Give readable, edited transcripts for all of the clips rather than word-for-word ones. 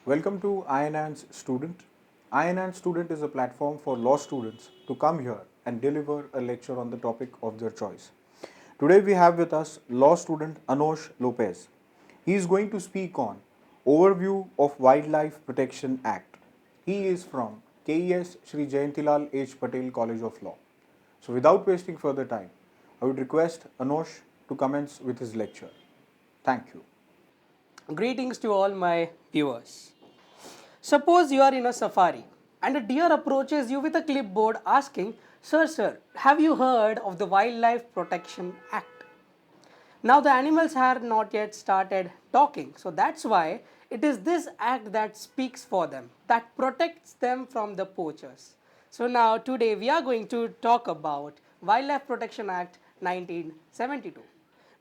Welcome to INAN's Student. INAN Student is a platform for law students to come here and deliver a lecture on the topic of their choice. Today we have with us law student Anosh Lopes. He is going to speak on Overview of Wildlife Protection Act. He is from KES Shri Jayantilal Patel College of Law. So without wasting further time, I would request Anosh to commence with his lecture. Thank you. Greetings to all my viewers. Suppose you are in a safari and a deer approaches you with a clipboard asking, Sir, have you heard of the Wildlife Protection Act? Now, the animals have not yet started talking, so that's why it is this act that speaks for them, that protects them from the poachers. So, now today we are going to talk about Wildlife Protection Act 1972.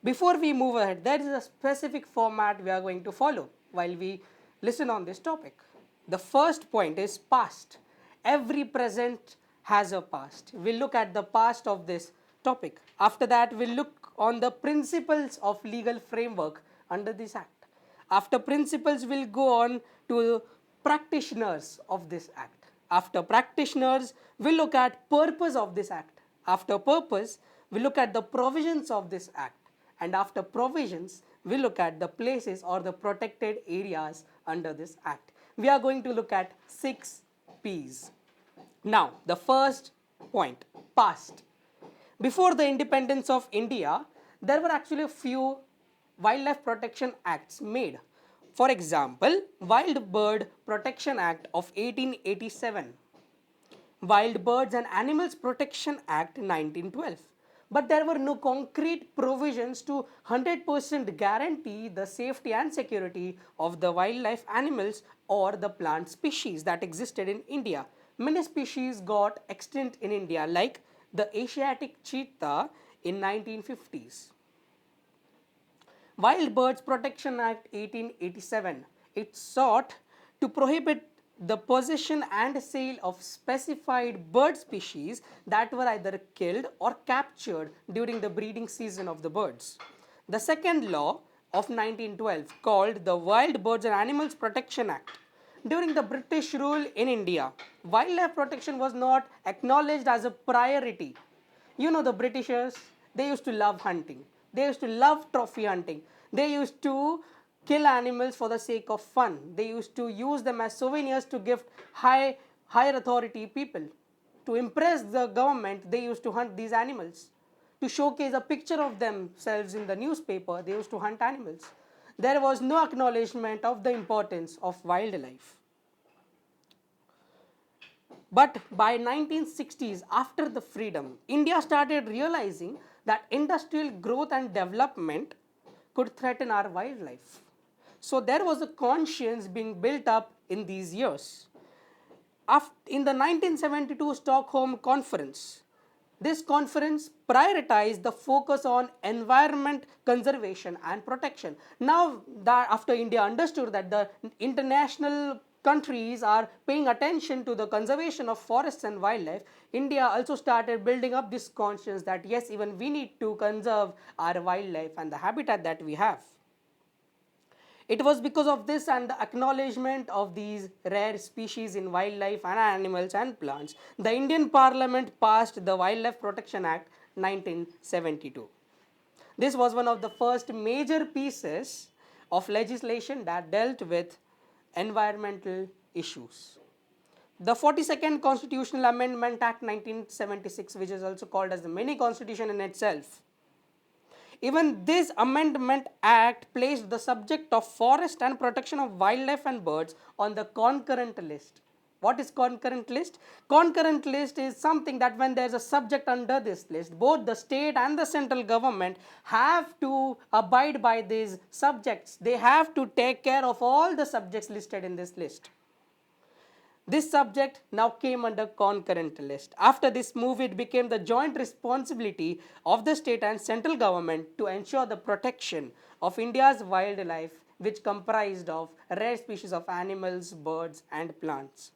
Before we move ahead, there is a specific format we are going to follow while we listen on this topic. The first point is past. Every present has a past. We'll look at the past of this topic. After that, we'll look on the principles of legal framework under this act. After principles, we'll go on to practitioners of this act. After practitioners, we'll look at purpose of this act. After purpose, we'll look at the provisions of this act. And after provisions, we look at the places or the protected areas under this act. We are going to look at 6 P's. Now, the first point, past. Before the independence of India, there were actually a few wildlife protection acts made. For example, Wild Bird Protection Act of 1887, Wild Birds and Animals Protection Act 1912. But there were no concrete provisions to 100% guarantee the safety and security of the wildlife animals or the plant species that existed in India. Many species got extinct in India, like the Asiatic cheetah in 1950s. Wild Birds Protection Act 1887. It sought to prohibit the possession and sale of specified bird species that were either killed or captured during the breeding season of the birds. The second law of 1912, called the Wild Birds and Animals Protection Act. During the British rule in India, wildlife protection was not acknowledged as a priority. You know, the Britishers, they used to love hunting. They used to love trophy hunting. They used to kill animals for the sake of fun. They used to use them as souvenirs to gift higher authority people. To impress the government, they used to hunt these animals. To showcase a picture of themselves in the newspaper, they used to hunt animals. There was no acknowledgement of the importance of wildlife. But by 1960s, after the freedom, India started realizing that industrial growth and development could threaten our wildlife. So there was a conscience being built up in these years. In the 1972 Stockholm Conference, this conference prioritized the focus on environment conservation and protection. Now that after India understood that the international countries are paying attention to the conservation of forests and wildlife, India also started building up this conscience that yes, even we need to conserve our wildlife and the habitat that we have. It was because of this and the acknowledgement of these rare species in wildlife and animals and plants, the Indian Parliament passed the Wildlife Protection Act 1972. This was one of the first major pieces of legislation that dealt with environmental issues. The 42nd Constitutional Amendment Act 1976, which is also called as the mini constitution in itself. Even this Amendment Act placed the subject of forest and protection of wildlife and birds on the concurrent list. What is concurrent list? Concurrent list is something that when there is a subject under this list, both the state and the central government have to abide by these subjects. They have to take care of all the subjects listed in this list. This subject now came under concurrent list. After this move, it became the joint responsibility of the state and central government to ensure the protection of India's wildlife, which comprised of rare species of animals, birds and plants.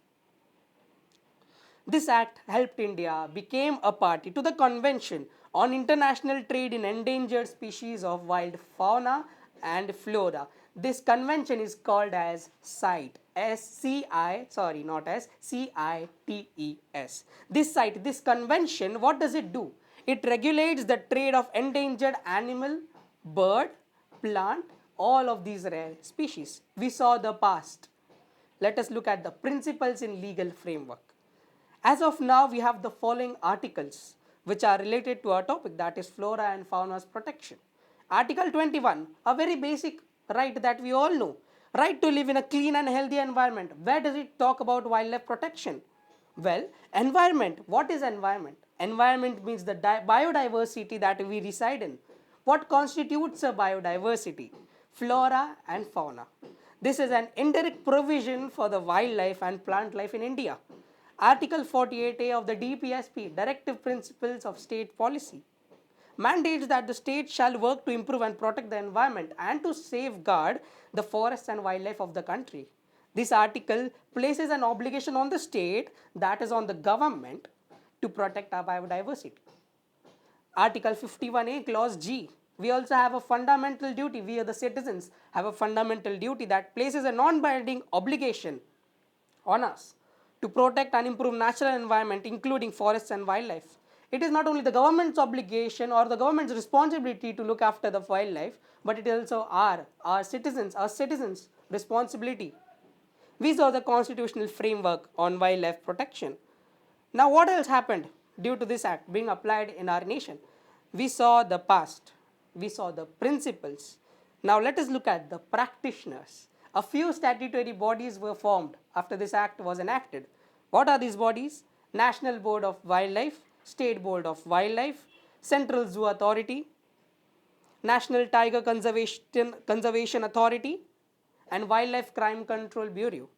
This act helped India become a party to the Convention on International Trade in Endangered Species of Wild Fauna and Flora. This convention is called as CITES. S-C-I, sorry, not as, C-I-T-E-S. This CITES, this convention, what does it do? It regulates the trade of endangered animal, bird, plant, all of these rare species. We saw the past. Let us look at the principles in legal framework. As of now, we have the following articles which are related to our topic, that is flora and fauna's protection. Article 21, a very basic right that we all know. Right to live in a clean and healthy environment. Where does it talk about wildlife protection? Well, environment. What is environment? Environment means the biodiversity that we reside in. What constitutes a biodiversity? Flora and fauna. This is an indirect provision for the wildlife and plant life in India. Article 48A of the DPSP, Directive Principles of State Policy, mandates that the state shall work to improve and protect the environment and to safeguard the forests and wildlife of the country. This article places an obligation on the state, that is on the government, to protect our biodiversity. Article 51A, Clause G. We also have a fundamental duty, we are the citizens have a fundamental duty that places a non-binding obligation on us to protect and improve natural environment, including forests and wildlife. It is not only the government's obligation or the government's responsibility to look after the wildlife, but it is also our citizens' responsibility. We saw the constitutional framework on wildlife protection. Now, what else happened due to this act being applied in our nation? We saw the past, we saw the principles. Now, let us look at the practitioners. A few statutory bodies were formed after this act was enacted. What are these bodies? National Board of Wildlife, State Board of Wildlife, Central Zoo Authority, National Tiger Conservation Authority, and Wildlife Crime Control Bureau.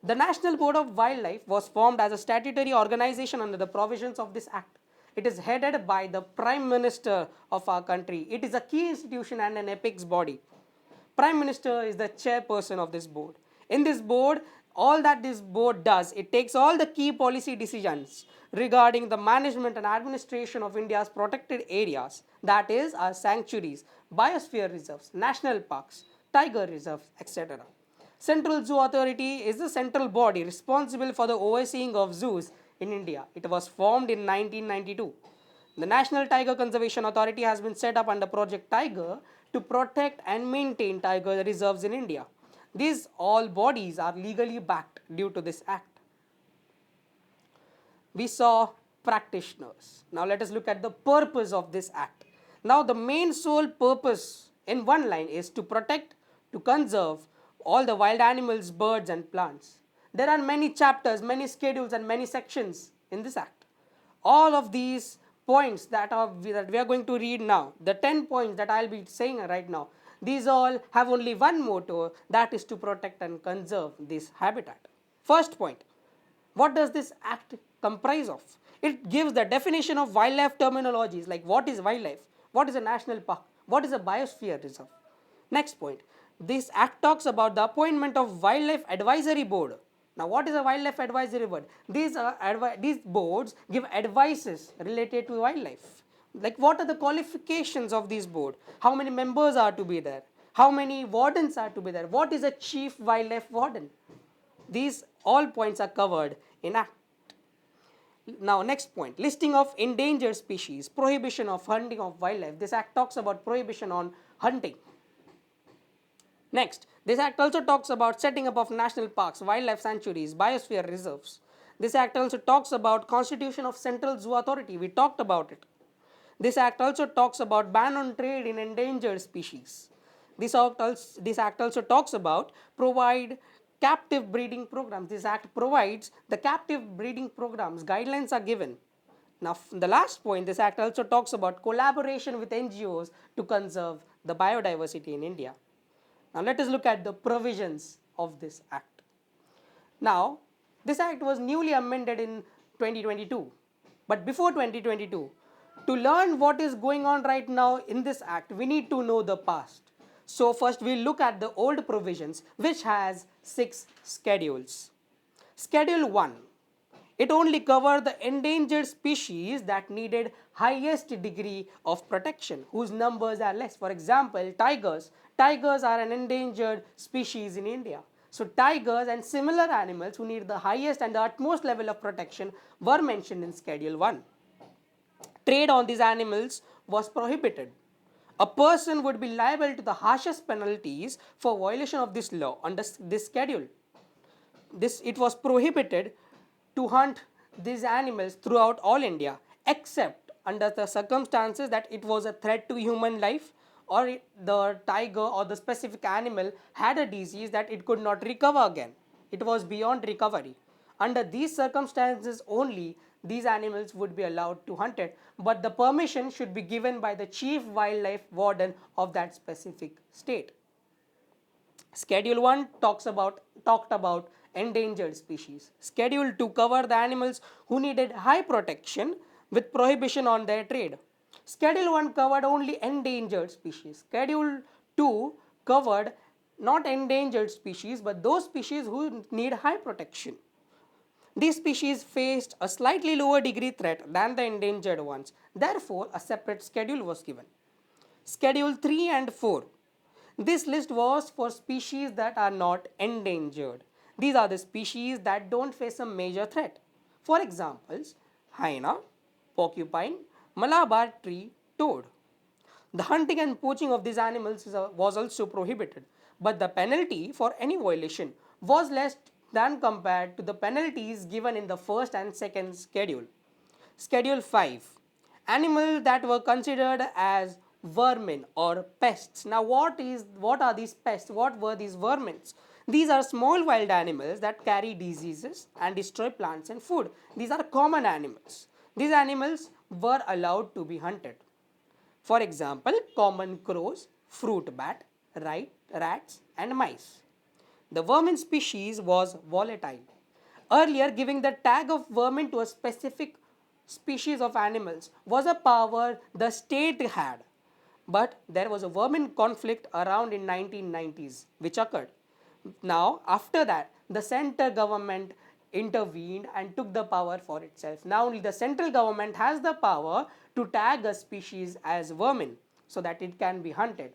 The National Board of Wildlife was formed as a statutory organization under the provisions of this act. It is headed by the Prime Minister of our country. It is a key institution and an apex body. Prime Minister is the chairperson of this board. In this board, all that this board does, it takes all the key policy decisions regarding the management and administration of India's protected areas, that is our sanctuaries, biosphere reserves, national parks, tiger reserves, etc. Central Zoo Authority is the central body responsible for the overseeing of zoos in India. It was formed in 1992. The National Tiger Conservation Authority has been set up under Project Tiger to protect and maintain tiger reserves in India. These all bodies are legally backed due to this act. We saw practitioners. Now let us look at the purpose of this act. Now the main sole purpose in one line is to protect, to conserve all the wild animals, birds and plants. There are many chapters, many schedules and many sections in this act. All of these points that we are going to read now, the 10 points that I'll be saying right now, these all have only one motto, that is to protect and conserve this habitat. First point, what does this act comprise of? It gives the definition of wildlife terminologies, like what is wildlife, what is a national park, what is a biosphere reserve. Next point, this act talks about the appointment of wildlife advisory board. Now, what is a wildlife advisory board? These boards give advices related to wildlife. Like what are the qualifications of this board? How many members are to be there? How many wardens are to be there? What is a chief wildlife warden? These all points are covered in act. Now, next point, listing of endangered species, prohibition of hunting of wildlife. This act talks about prohibition on hunting. Next, this act also talks about setting up of national parks, wildlife sanctuaries, biosphere reserves. This act also talks about constitution of Central Zoo Authority. We talked about it. This act also talks about ban on trade in endangered species. This act also talks about provide captive breeding programs. This act provides the captive breeding programs. Guidelines are given. Now, the last point, this act also talks about collaboration with NGOs to conserve the biodiversity in India. Now, let us look at the provisions of this act. Now, this act was newly amended in 2022. But before 2022, to learn what is going on right now in this act, we need to know the past. So, first we'll look at the old provisions, which has 6 schedules. Schedule 1. It only covered the endangered species that needed highest degree of protection, whose numbers are less. For example, tigers. Tigers are an endangered species in India. So tigers and similar animals who need the highest and the utmost level of protection were mentioned in Schedule 1. Trade on these animals was prohibited. A person would be liable to the harshest penalties for violation of this law under this schedule. It was prohibited to hunt these animals throughout all India, except under the circumstances that it was a threat to human life, or the tiger or the specific animal had a disease that it could not recover again. It was beyond recovery. Under these circumstances only, these animals would be allowed to hunt it, but the permission should be given by the chief wildlife warden of that specific state. Schedule 1 talked about endangered species. Schedule 2 covered the animals who needed high protection with prohibition on their trade. Schedule 1 covered only endangered species. Schedule 2 covered not endangered species but those species who need high protection. These species faced a slightly lower degree threat than the endangered ones. Therefore, a separate schedule was given. Schedule 3 and 4. This list was for species that are not endangered. These are the species that don't face a major threat. For examples, hyena, porcupine, Malabar tree toad. The hunting and poaching of these animals was also prohibited, but the penalty for any violation was less than compared to the penalties given in the first and second schedule. Schedule 5. Animals that were considered as vermin or pests. Now what are these pests? What were these vermin? These are small wild animals that carry diseases and destroy plants and food. These are common animals. These animals were allowed to be hunted. For example, common crows, fruit bat, rats and mice. The vermin species was volatile. Earlier, giving the tag of vermin to a specific species of animals was a power the state had. But there was a vermin conflict around in 1990s which occurred. Now, after that, the center government intervened and took the power for itself. Now only the central government has the power to tag a species as vermin so that it can be hunted.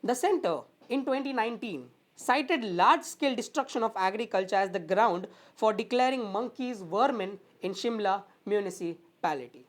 The center in 2019 cited large-scale destruction of agriculture as the ground for declaring monkeys vermin in Shimla municipality.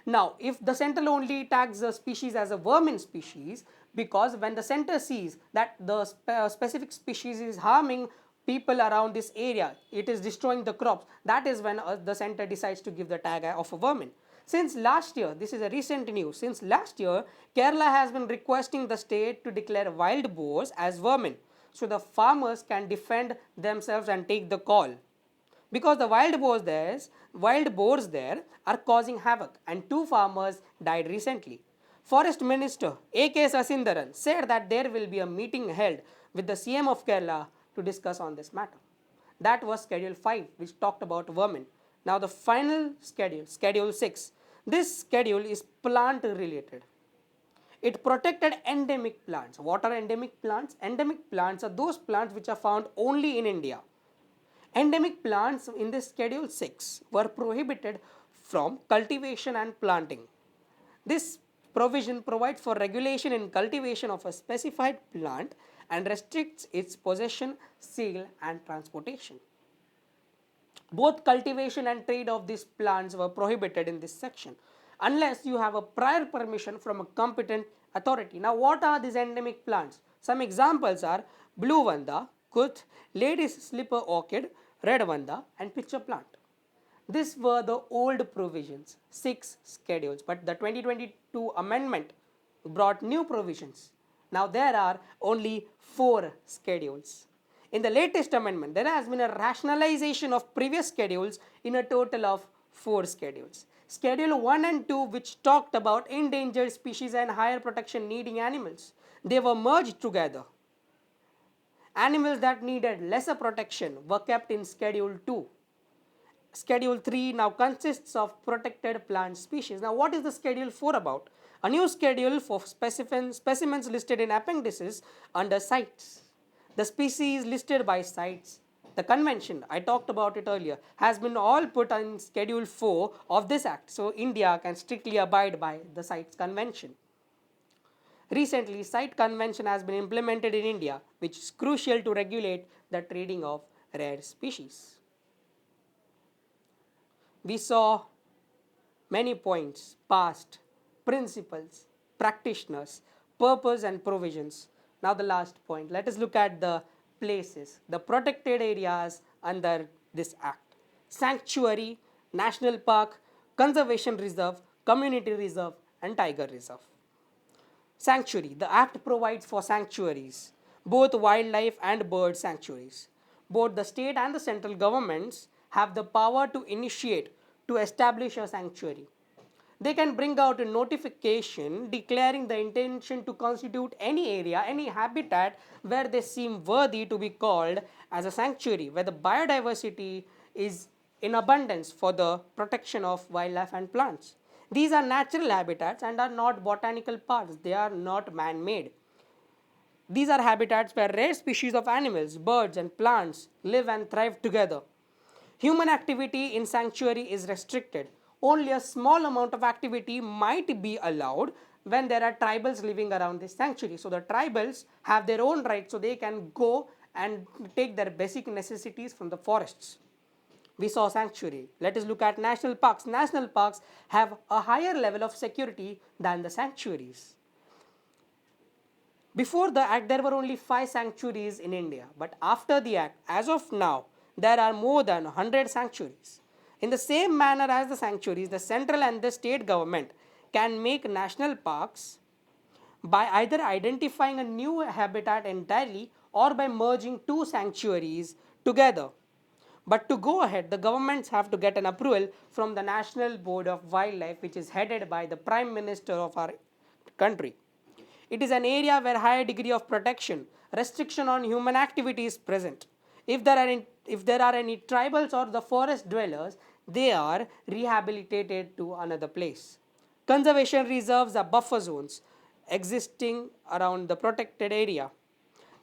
Now, if the center only tags a species as a vermin species, because when the center sees that the specific species is harming people around this area, it is destroying the crops, that is when the center decides to give the tag of a vermin. Since last year, this is a recent news, since last year, Kerala has been requesting the state to declare wild boars as vermin, so the farmers can defend themselves and take the call. Because the wild boars there are causing havoc and 2 farmers died recently. Forest Minister A.K. Sasindaran said that there will be a meeting held with the CM of Kerala to discuss on this matter. That was Schedule 5, which talked about vermin. Now the final schedule, Schedule 6. This schedule is plant related. It protected endemic plants. What are endemic plants? Endemic plants are those plants which are found only in India. Endemic plants in this Schedule 6 were prohibited from cultivation and planting. This provision provides for regulation in cultivation of a specified plant and restricts its possession, sale and transportation. Both cultivation and trade of these plants were prohibited in this section unless you have a prior permission from a competent authority. Now what are these endemic plants? Some examples are blue vanda, kuth, lady's slipper orchid, red vanda and pitcher plant. These were the old provisions, 6 schedules, but the 2022 amendment brought new provisions. Now there are only 4 schedules. In the latest amendment, there has been a rationalization of previous schedules in a total of 4 schedules. Schedule 1 and 2, which talked about endangered species and higher protection needing animals, they were merged together. Animals that needed lesser protection were kept in Schedule 2. Schedule 3 now consists of protected plant species. Now what is the Schedule 4 about? A new schedule for specimens listed in appendices under sites. The species listed by CITES, the convention, I talked about it earlier, has been all put on Schedule 4 of this Act. So India can strictly abide by the CITES convention. Recently, CITES convention has been implemented in India, which is crucial to regulate the trading of rare species. We saw many points, past, principles, practitioners, purpose and provisions. Now the last point, let us look at the places, the protected areas under this act. Sanctuary, national park, conservation reserve, community reserve and tiger reserve. Sanctuary, the act provides for sanctuaries, both wildlife and bird sanctuaries. Both the state and the central governments have the power to initiate to establish a sanctuary. They can bring out a notification declaring the intention to constitute any area, any habitat where they seem worthy to be called as a sanctuary, where the biodiversity is in abundance for the protection of wildlife and plants. These are natural habitats and are not botanical parks, they are not man made. These are habitats where rare species of animals, birds, and plants live and thrive together. Human activity in sanctuary is restricted. Only a small amount of activity might be allowed when there are tribals living around this sanctuary. So the tribals have their own rights, so they can go and take their basic necessities from the forests. We saw sanctuary. Let us look at national parks. National parks have a higher level of security than the sanctuaries. Before the act, there were only 5 sanctuaries in India, but after the act, as of now, there are more than 100 sanctuaries. In the same manner as the sanctuaries, the central and the state government can make national parks by either identifying a new habitat entirely or by merging 2 sanctuaries together. But to go ahead, the governments have to get an approval from the National Board of Wildlife, which is headed by the Prime Minister of our country. It is an area where higher degree of protection, restriction on human activity is present. If there are any tribals or the forest dwellers, they are rehabilitated to another place. Conservation reserves are buffer zones existing around the protected area.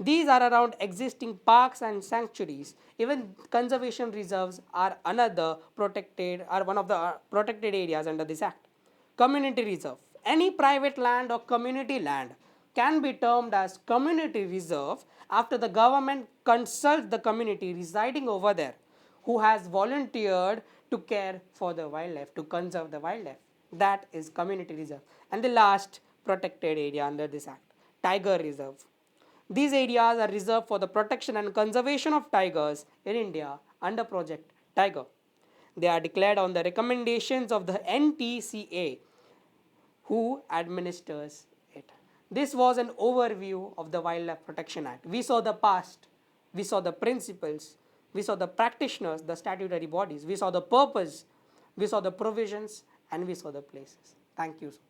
These are around existing parks and sanctuaries. Even conservation reserves are one of the protected areas under this act. Community reserve. Any private land or community land can be termed as community reserve after the government consults the community residing over there who has volunteered to care for the wildlife, to conserve the wildlife. That is community reserve. And the last protected area under this act, tiger reserve. These areas are reserved for the protection and conservation of tigers in India under Project Tiger. They are declared on the recommendations of the NTCA, who administers it. This was an overview of the Wildlife Protection Act. We saw the past, we saw the principles, we saw the practitioners, the statutory bodies, we saw the purpose, we saw the provisions, and we saw the places. Thank you so much.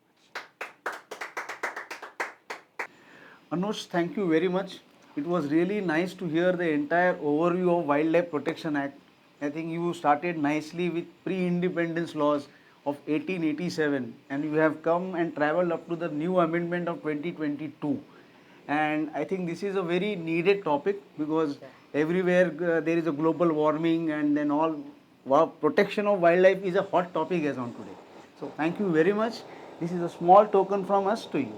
Anosh, thank you very much. It was really nice to hear the entire overview of Wildlife Protection Act. I think you started nicely with pre-independence laws of 1887 and you have come and traveled up to the new amendment of 2022. And I think this is a very needed topic because everywhere there is a global warming and then all protection of wildlife is a hot topic as on today. So thank you very much. This is a small token from us to you.